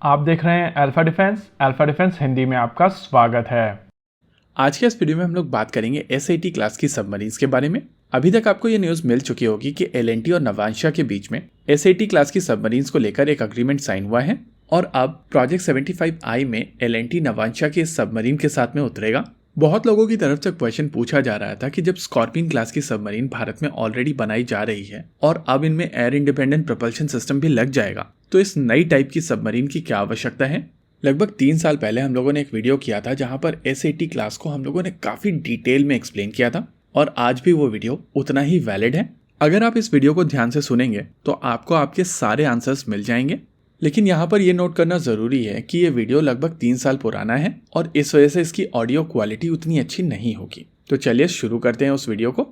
आप देख रहे हैं अल्फा डिफेंस हिंदी में आपका स्वागत है। आज के इस वीडियो में हम लोग बात करेंगे एसएटी क्लास की सबमरीन्स के बारे में। अभी तक आपको ये न्यूज़ मिल चुकी होगी कि एल&टी और नवांशा के बीच में एसएटी क्लास की सबमरीन्स को लेकर एक अग्रीमेंट साइन हुआ है और अब प्रोजेक्ट 75I में एल&टी नवांशा के सबमरीन के साथ में उतरेगा। बहुत लोगों की तरफ से क्वेश्चन पूछा जा रहा था कि जब स्कॉर्पियन क्लास की सबमरीन भारत में ऑलरेडी बनाई जा रही है और अब इनमें एयर इंडिपेंडेंट प्रोपल्शन सिस्टम भी लग जाएगा, तो इस नई टाइप की सबमरीन की क्या आवश्यकता है। लगभग 3 साल पहले हम लोगों ने एक वीडियो किया था जहां पर एसएटी क्लास को हम लोगों ने काफी डिटेल में एक्सप्लेन किया था और आज भी वो वीडियो उतना ही वैलिड है। अगर आप इस वीडियो को ध्यान से सुनेंगे तो आपको आपके सारे आंसर्स मिल जाएंगे। लेकिन यहाँ पर यह नोट करना ज़रूरी है कि ये वीडियो लगभग 3 साल पुराना है और इस वजह से इसकी ऑडियो क्वालिटी उतनी अच्छी नहीं होगी। तो चलिए शुरू करते हैं उस वीडियो को।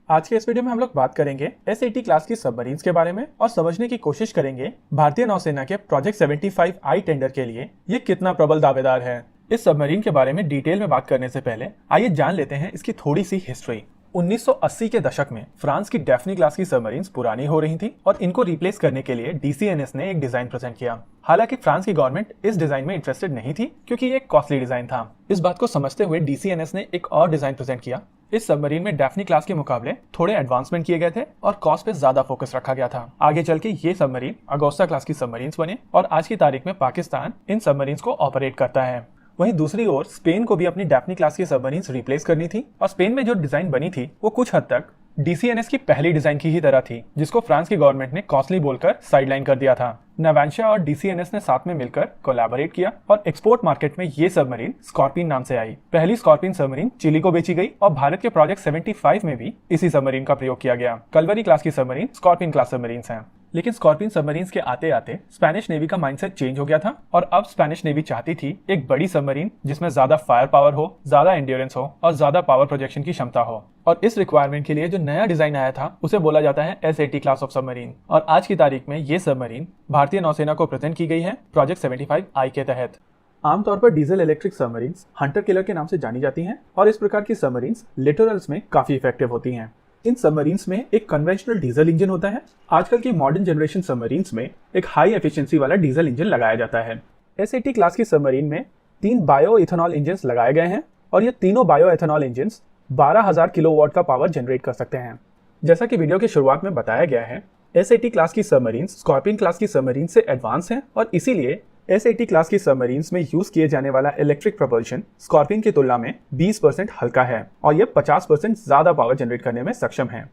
आज के इस वीडियो में हम लोग बात करेंगे एसएटी क्लास की सबमरीन्स के बारे में और समझने की कोशिश करेंगे भारतीय नौसेना के प्रोजेक्ट 75I टेंडर के लिए ये कितना प्रबल दावेदार है। इस सबमरीन के बारे में डिटेल में बात करने से पहले आइए जान लेते हैं इसकी थोड़ी सी हिस्ट्री। 1980 के दशक में फ्रांस की डेफ्नी क्लास की सबमरीन्स पुरानी हो रही थी और इनको रिप्लेस करने के लिए डीसीएनएस ने एक डिजाइन प्रेजेंट किया। हालांकि फ्रांस की गवर्नमेंट इस डिजाइन में इंटरेस्टेड नहीं थी क्योंकि ये एक कॉस्टली डिजाइन था। इस बात को समझते हुए डीसीएनएस ने एक और डिजाइन प्रेजेंट किया। इस सबमरीन में डेफ्नी क्लास के मुकाबले थोड़े एडवांसमेंट किए गए थे और कॉस्ट पे ज्यादा फोकस रखा गया था। आगे चल के ये सबमरीन अगोस्ता क्लास की सबमरीन्स बने और आज की तारीख में पाकिस्तान इन सबमरीन्स को ऑपरेट करता है। वहीं दूसरी ओर स्पेन को भी अपनी डेफ्नी क्लास की सबमरीन्स रिप्लेस करनी थी और स्पेन में जो डिजाइन बनी थी वो कुछ हद तक डीसीएनएस की पहली डिजाइन की ही तरह थी, जिसको फ्रांस की गवर्नमेंट ने कॉस्टली बोलकर साइडलाइन कर दिया था। नवांशा और डीसीएनएस ने साथ में मिलकर कोलैबोरेट किया और एक्सपोर्ट मार्केट में ये सबमरीन स्कॉर्पियन नाम से आई। पहली स्कॉर्पियन सबमरीन चिली को बेची गई और भारत के प्रोजेक्ट 75 में भी इसी सबमरीन का प्रयोग किया गया। कलवरी क्लास की सबमरीन स्कॉर्पियन क्लास सबमरीन्स हैं। लेकिन स्कॉर्पियन सबमरीन्स के आते आते स्पेनिश नेवी का माइंडसेट चेंज हो गया था और अब स्पेनिश नेवी चाहती थी एक बड़ी सबमरीन जिसमें ज्यादा फायर पावर हो, ज्यादा एंड्योरेंस हो और ज्यादा पावर प्रोजेक्शन की क्षमता हो। और इस रिक्वायरमेंट के लिए जो नया डिजाइन आया था उसे बोला जाता है एसएटी क्लास ऑफ सबमरीन। और आज की तारीख में ये सबमरीन भारतीय नौसेना को प्रेजेंट की गई है प्रोजेक्ट 75I के तहत। आमतौर पर diesel electric submarines Hunter killer के नाम से जानी जाती हैं और इस प्रकार की सबमरीन्स लिटोरल्स में काफी इफेक्टिव होती हैं। इन सबमरीन्स में एक कन्वेंशनल डीजल इंजन होता है। आजकल की मॉडर्न जनरेशन सबमरीन्स में एक हाई एफिशिएंसी वाला डीजल इंजन लगाया जाता है। एसएटी क्लास की सबमरीन में 3 बायो इथेनॉल इंजन्स लगाए गए हैं और ये तीनों बायो इथेनॉल इंजन्स 12,000 किलोवाट का पावर जनरेट कर सकते हैं। जैसा कि वीडियो की शुरुआत में बताया गया है, एसएटी क्लास की सबमरीन्स स्कॉर्पियन क्लास की सबमरीन से एडवांस हैं और इसीलिए एसएटी क्लास की सबमरीन्स में यूज किए जाने वाला इलेक्ट्रिक प्रोपल्शन स्कॉर्पियन की तुलना में 20% हल्का है और ये 50% ज्यादा पावर जनरेट करने में सक्षम है।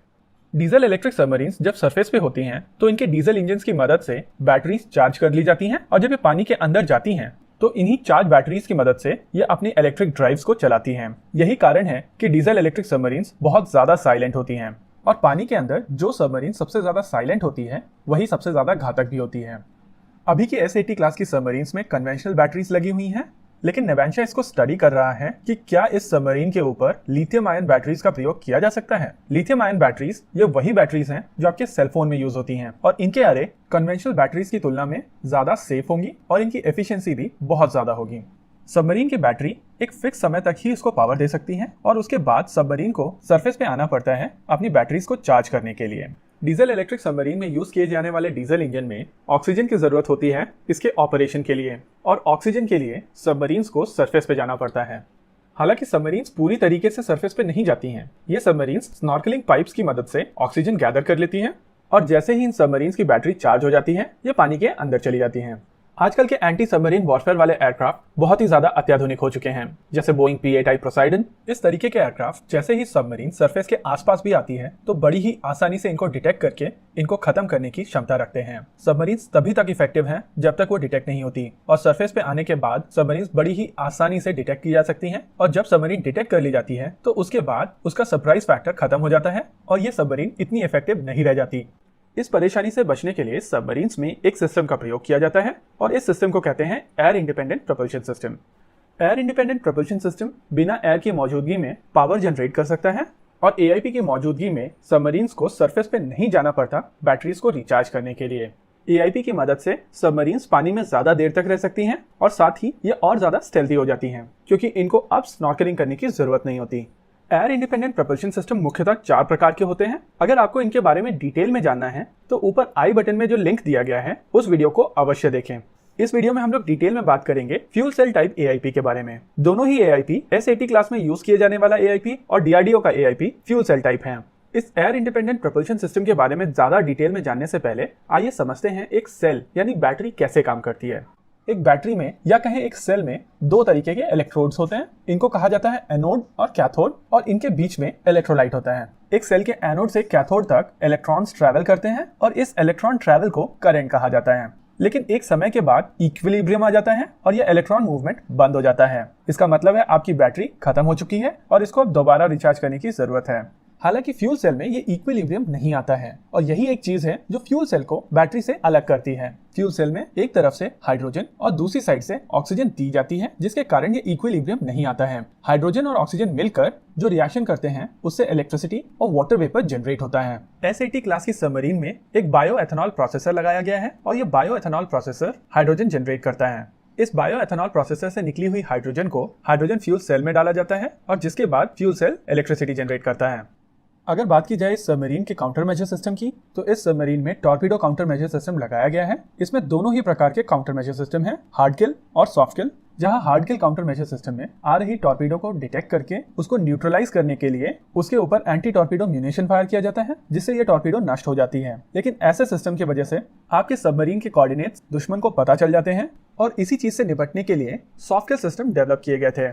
डीजल इलेक्ट्रिक सबमरीन्स जब सरफेस पे होती हैं तो इनके डीजल इंजन की मदद से बैटरीज चार्ज कर ली जाती हैं और जब ये पानी के अंदर जाती हैं तो इन्हीं चार्ज बैटरीज की मदद से ये अपनी इलेक्ट्रिक ड्राइव्स को चलाती हैं। यही कारण है कि डीजल इलेक्ट्रिक सबमरीन्स बहुत ज्यादा साइलेंट होती हैं और पानी के अंदर जो सबमरीन सबसे ज्यादा साइलेंट होती है वही सबसे ज्यादा घातक भी होती है। अभी की एसएटी क्लास की सबमरीन्स में कन्वेंशनल बैटरीज लगी हुई हैं, लेकिन नवांशा इसको स्टडी कर रहा है कि क्या इस सबमरीन के ऊपर लिथियम आयन बैटरीज का प्रयोग किया जा सकता है। लिथियम आयन बैटरीज ये वही बैटरीज हैं जो आपके सेलफोन में यूज होती हैं और इनके अरे कन्वेंशनल बैटरीज की तुलना में ज्यादा सेफ होंगी और इनकी एफिशिएंसी भी बहुत ज्यादा होगी। सबमरीन की बैटरी एक फिक्स समय तक ही इसको पावर दे सकती है और उसके बाद सबमरीन को सरफेस पे आना पड़ता है अपनी बैटरीज को चार्ज करने के लिए। डीजल इलेक्ट्रिक सबमरीन में यूज किए जाने वाले डीजल इंजन में ऑक्सीजन की जरूरत होती है इसके ऑपरेशन के लिए और ऑक्सीजन के लिए सबमरीन्स को सरफेस पे जाना पड़ता है। हालांकि सबमरीन्स पूरी तरीके से सरफेस पे नहीं जाती हैं। ये सबमरीन्स स्नॉर्कलिंग पाइप्स की मदद से ऑक्सीजन गैदर कर लेती हैं और जैसे ही इन सबमरीन्स की बैटरी चार्ज हो जाती है ये पानी के अंदर चली जाती हैं। आजकल के एंटी सबमरीन वॉरफेयर वाले एयरक्राफ्ट बहुत ही ज्यादा अत्याधुनिक हो चुके हैं, जैसे बोइंग P-8I पोसाइडन। इस तरीके के एयरक्राफ्ट जैसे ही सबमरीन सरफेस के आसपास भी आती है तो बड़ी ही आसानी से इनको डिटेक्ट करके इनको खत्म करने की क्षमता रखते हैं। सबमरीन्स तभी तक इफेक्टिव हैं जब तक वो डिटेक्ट नहीं होती और सरफेस पे आने के बाद सबमरीन्स बड़ी ही आसानी से डिटेक्ट की जा सकती हैं और जब सबमरीन डिटेक्ट कर ली जाती है तो उसके बाद उसका सरप्राइज फैक्टर खत्म हो जाता है और ये सबमरीन इतनी इफेक्टिव नहीं रह जाती। इस परेशानी से बचने के लिए सबमरीन्स में एक सिस्टम का प्रयोग किया जाता है और इस सिस्टम को कहते हैं air independent propulsion system. Air independent propulsion system बिना एयर की मौजूदगी में पावर जनरेट कर सकता है और एआईपी की मौजूदगी में सबमरीन्स को सरफेस पे नहीं जाना पड़ता बैटरीज को रिचार्ज करने के लिए। एआईपी की मदद से सबमरीन्स पानी में ज्यादा देर तक रह सकती हैं और साथ ही ये और ज्यादा स्टेल्थी हो जाती हैं क्योंकि इनको अब स्नॉर्कलिंग करने की जरूरत नहीं होती। एयर इंडिपेंडेंट प्रोपल्शन सिस्टम मुख्यतः 4 प्रकार के होते हैं। अगर आपको इनके बारे में डिटेल में जानना है तो ऊपर आई बटन में जो लिंक दिया गया है उस वीडियो को अवश्य देखें। इस वीडियो में हम लोग डिटेल में बात करेंगे फ्यूल सेल टाइप एआईपी के बारे में। दोनों ही एआईपी एस-80 क्लास में यूज किए जाने वाला एआईपी और डीआरडीओ का एआईपी फ्यूल सेल टाइप है। इस एयर इंडिपेंडेंट प्रोपल्शन सिस्टम के बारे में ज्यादा डिटेल में जानने से पहले आइए समझते हैं एक सेल यानी बैटरी कैसे काम करती है। एक बैटरी में या कहें एक सेल में दो तरीके के इलेक्ट्रोड्स होते हैं। इनको कहा जाता है एनोड और कैथोड और इनके बीच में इलेक्ट्रोलाइट होता है। एक सेल के एनोड से कैथोड तक इलेक्ट्रॉन्स ट्रैवल करते हैं और इस इलेक्ट्रॉन ट्रैवल को करंट कहा जाता है। लेकिन एक समय के बाद इक्विलिब्रियम आ जाता है और यह इलेक्ट्रॉन मूवमेंट बंद हो जाता है। इसका मतलब है आपकी बैटरी खत्म हो चुकी है और इसको अब दोबारा रिचार्ज करने की जरूरत है। हालांकि फ्यूल सेल में ये इक्विलिब्रियम नहीं आता है और यही एक चीज है जो फ्यूल सेल को बैटरी से अलग करती है। फ्यूल सेल में एक तरफ से हाइड्रोजन और दूसरी साइड से ऑक्सीजन दी जाती है, जिसके कारण ये इक्विलिब्रियम नहीं आता है। हाइड्रोजन और ऑक्सीजन मिलकर जो रिएक्शन करते हैं उससे इलेक्ट्रिसिटी और वाटर वेपर जनरेट होता है। एस-80 क्लास की सबमरीन में एक बायोएथेनॉल प्रोसेसर लगाया गया है और ये बायोएथेनॉल प्रोसेसर हाइड्रोजन जनरेट करता है। इस बायोएथेनॉल प्रोसेसर से निकली हुई हाइड्रोजन को हाइड्रोजन फ्यूल सेल में डाला जाता है और जिसके बाद फ्यूल सेल इलेक्ट्रिसिटी जनरेट करता है। अगर बात की जाए इस सबमरीन के काउंटर मेजर सिस्टम की, तो इस सबमरीन में टॉर्पीडो काउंटर मेजर सिस्टम लगाया गया है। इसमें दोनों ही प्रकार के काउंटर मेजर सिस्टम है, हार्ड किल और सॉफ्ट किल। जहां हार्ड किल काउंटर मेजर सिस्टम में आ रही टॉर्पीडो को डिटेक्ट करके उसको न्यूट्रलाइज करने के लिए उसके ऊपर एंटी टॉर्पीडो म्यूनिशन फायर किया जाता है, जिससे ये टॉर्पीडो नष्ट हो जाती है। लेकिन ऐसे सिस्टम की वजह से आपके सबमरीन के कोऑर्डिनेट्स दुश्मन को पता चल जाते हैं और इसी चीज से निपटने के लिए सॉफ्ट किल सिस्टम डेवलप किए गए थे।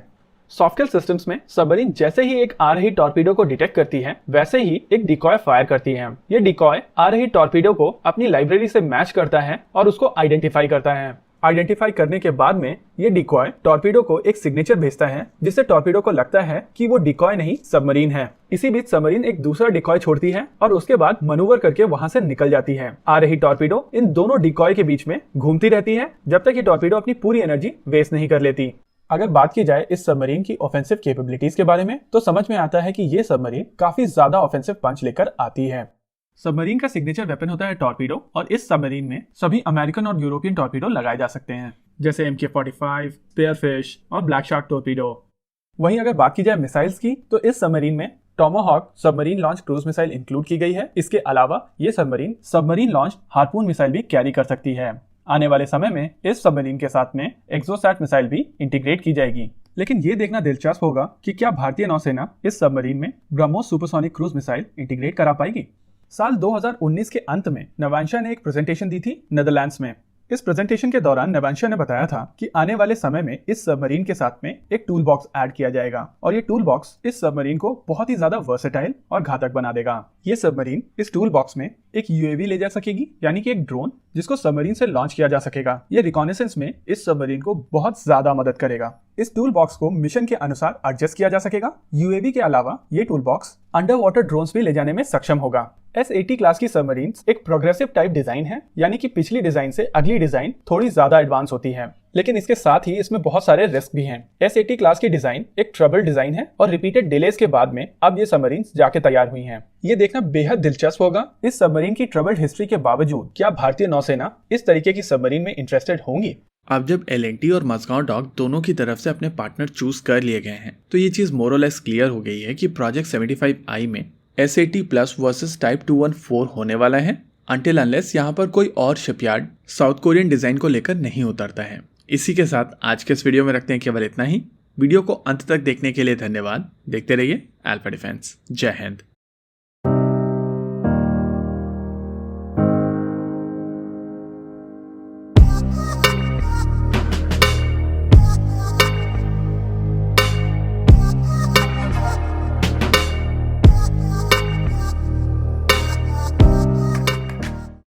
सॉफ्ट किल सिस्टम्स में सबमरीन जैसे ही एक आ रही टॉर्पीडो को डिटेक्ट करती है वैसे ही एक डिकॉय फायर करती है। ये डिकॉय आ रही टॉर्पीडो को अपनी लाइब्रेरी से मैच करता है और उसको आइडेंटिफाई करता है। आइडेंटिफाई करने के बाद में ये डिकॉय टॉर्पीडो को एक सिग्नेचर भेजता है, जिससे टॉर्पीडो को लगता है कि वो डिकॉय नहीं सबमरीन है। इसी बीच सबमरीन एक दूसरा डिकॉय छोड़ती है और उसके बाद मनूवर करके वहां से निकल जाती है। आ रही टॉर्पीडो इन दोनों डिकॉय के बीच में घूमती रहती है जब तक ये टॉर्पीडो अपनी पूरी एनर्जी वेस्ट नहीं कर लेती। अगर बात की जाए इस सबमरीन की ऑफेंसिव कैपेबिलिटीज के बारे में, तो समझ में आता है कि ये सबमरीन काफी ज्यादा ऑफेंसिव पंच लेकर आती है। सबमरीन का सिग्नेचर वेपन होता है टॉर्पीडो और इस सबमरीन में सभी अमेरिकन और यूरोपियन टॉर्पीडो लगाए जा सकते हैं, जैसे MK-45, स्पेयरफिश और ब्लैक शार्क टॉर्पीडो। वहीं अगर बात की जाए मिसाइल्स की, तो इस सबमरीन में Tomahawk submarine launch cruise missile include की गई है। इसके अलावा ये सबमरीन लॉन्च हार्पून मिसाइल भी कैरी कर सकती है। आने वाले समय में इस सबमरीन के साथ में एक्सोसैट मिसाइल भी इंटीग्रेट की जाएगी। लेकिन ये देखना दिलचस्प होगा कि क्या भारतीय नौसेना इस सबमरीन में BrahMos supersonic cruise missile integrate करा पाएगी। साल 2019 के अंत में नवांशा ने एक प्रेजेंटेशन दी थी नेदरलैंड्स में। इस प्रेजेंटेशन के दौरान नवांशा ने बताया था कि आने वाले समय में इस सबमरीन के साथ में एक टूल बॉक्स ऐड किया जाएगा और ये टूल बॉक्स इस सबमरीन को बहुत ही ज्यादा वर्सेटाइल और घातक बना देगा। ये सबमरीन इस टूल बॉक्स में एक यूएवी ले जा सकेगी, यानी कि एक ड्रोन जिसको सबमरीन से लॉन्च किया जा सकेगा। ये रिकॉनेसेंस में इस सबमरीन को बहुत ज्यादा मदद करेगा। इस टूल बॉक्स को मिशन के अनुसार एडजस्ट किया जा सकेगा। यूएवी के अलावा ये tool box under water drones भी ले जाने में सक्षम होगा। एस-80 क्लास की सबमरीन्स एक प्रोग्रेसिव टाइप डिजाइन है, यानी कि पिछली डिजाइन से अगली डिजाइन थोड़ी ज्यादा एडवांस होती है, लेकिन इसके साथ ही इसमें बहुत सारे रिस्क भी हैं। एस-80 क्लास की डिजाइन एक ट्रबल डिजाइन है और रिपीटेड डिलेज के बाद में अब ये सबमरीन्स जाके तैयार हुई हैं। ये देखना बेहद दिलचस्प होगा इस सबमरीन की ट्रबल हिस्ट्री के बावजूद क्या भारतीय नौसेना इस तरीके की सबमरीन में इंटरेस्टेड होंगी। अब जब L&T और मजगांव डॉक दोनों की तरफ से अपने पार्टनर चूज कर लिए गए हैं, तो ये चीज मोरलेस क्लियर हो गई है कि प्रोजेक्ट 75I में S-80 प्लस वर्सेस टाइप 214 होने वाला है, अनटिल अनलेस यहाँ पर कोई और शिपयार्ड साउथ कोरियन डिजाइन को लेकर नहीं उतरता है। इसी के साथ आज के इस वीडियो में रखते हैं केवल इतना ही। वीडियो को अंत तक देखने के लिए धन्यवाद। देखते रहिए अल्फा डिफेंस। जय हिंद।